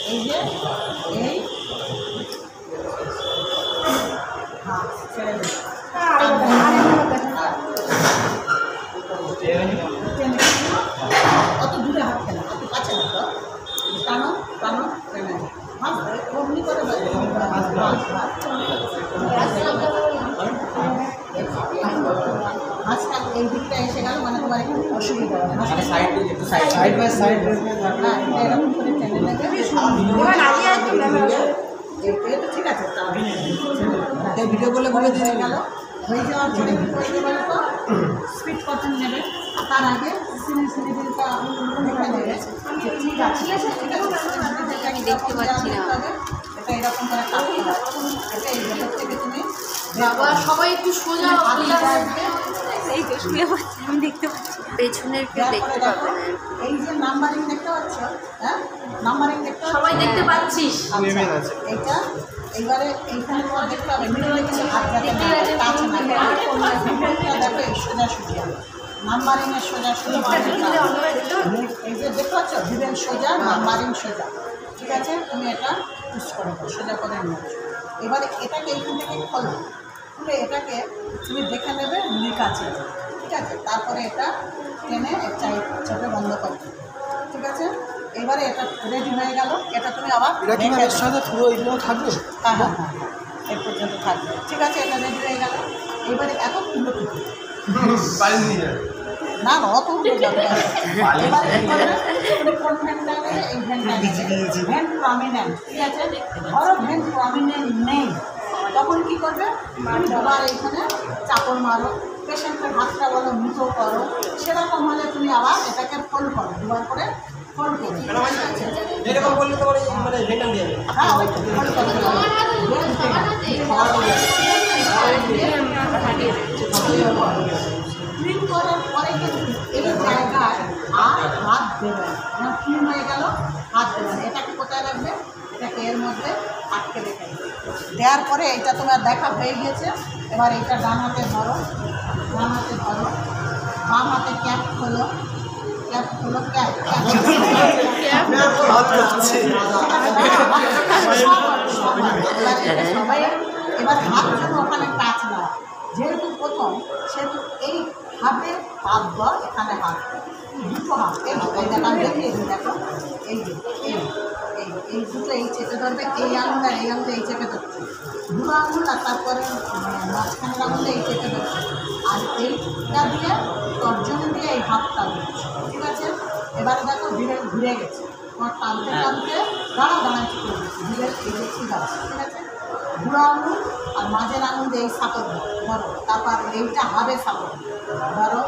এই যে এই ছেড়ে দেবে অত দূরে হাত খেলা অত কাছে না তো টানো টানো টেনে অমনি করে মাঝখান এই দিকটা এসে গেল মানে তোমার একটু অসুবিধা হবে এরকম করে টেনে নেবে ঠিক আছে ভিডিও বলে বলে দিয়ে গেল হয়ে যাওয়ার পরে কী করতে পারো তো স্পিড কটন নেবে তার আগে সিলিটা নেবে ঠিক আছে ঠিক আছে আমি দেখতে পাচ্ছি না এটা এরকম করে কাটতে হয় এটা এই ভেতর থেকে তুমি বাবা সবাই একটু সোজা এই তো শুয়ে পাচ্ছি আমি দেখতে পাচ্ছি পেছনের কেউ দেখতে পাবে না এই যে নাম্বারিং দেখতে পাচ্ছ হ্যাঁ নাম্বারিং দেখতে সবাই দেখতে পাচ্ছিস এইটা এইবারে এইখানে তোমার দেখতে হবে মিডলে কিছু হাত যাতে টাচ না দেখো সোজাসুজি নাম্বারিংয়ের সোজাসুজি এই যে দেখতে পাচ্ছ ভিভেন সোজা নাম্বারিং সোজা ঠিক আছে তুমি এটা চুজ করে সোজা করে নিয়ে এবারে এটাকে এইখান থেকে খোলো খুলে এটাকে তুমি দেখে নেবে লিক আছে ঠিক আছে তারপরে এটা টেনে চাপে বন্ধ করবে ঠিক আছে এবারে এটা রেডি হয়ে গেল এটা তুমি আবার পুরো এইগুলো থাকবে হ্যাঁ হ্যাঁ হ্যাঁ এর পর্যন্ত থাকবে ঠিক আছে এটা রেডি হয়ে গেল এবারে এত তুলো টুকু না না অত এবারে কোন ভ্যানটা নেবে এই ভ্যানটা ভ্যান প্রমিনেন্ট ঠিক আছে ধরো ভ্যান প্রমিনেন্ট নেই তখন কী করবে তুমি দুবার এইখানে চাপড় মারো পেশেন্টের হাতটা বলো মুঠো করো সেরকম হলে তুমি আবার এটাকে ফোল্ড করো দুবার করে ফোল্ড করো এরকম করলে তো মানে ভেটাল দিয়ে হ্যাঁ ওই তো ফোল্ড করো ক্লিন করার পরে কিন্তু এই জায়গায় আর হাত দেবেন না ক্লিন হয়ে গেল হাত দেবেন এটাকে কোথায় রাখবে এটাকে এর মধ্যে আটকে রেখে দেওয়ার পরে এইটা তোমার দেখা হয়ে গেছে এবার এইটা ডান হাতে ধরো বাম হাতে ক্যাপ খোলো ক্যাপ সবাই এবার হাত যেন ওখানে টাচ না যেহেতু প্রথম সেহেতু এই হাতে হাত দেওয়া এখানে হাত দুটো হাত এই দেখা দেখিয়ে দিই দেখো এই যে এই দুটো এই চেপে ধরবে এই আঙুল আর এই আঙুলে এই চেপে ধরছে দুটো আঙুল আর তারপরে মাঝখানের আঙুলে এই চেপে ধরছে আর এইটা দিয়ে তর্জন দিয়ে এই হাতটা দিচ্ছে ঠিক আছে এবারে দেখো ঘুরে গেছে তোমার টানতে টানতে দাঁড়াচ্ছি করে দিচ্ছি ধীরে এই যে ঠিক আছে ঠিক আছে বুড়ো আঙুল আর মাঝের আঙুল দিয়ে এই সাপোর্ট ধরো তারপর এইটা হবে সাপোর্ট ধরো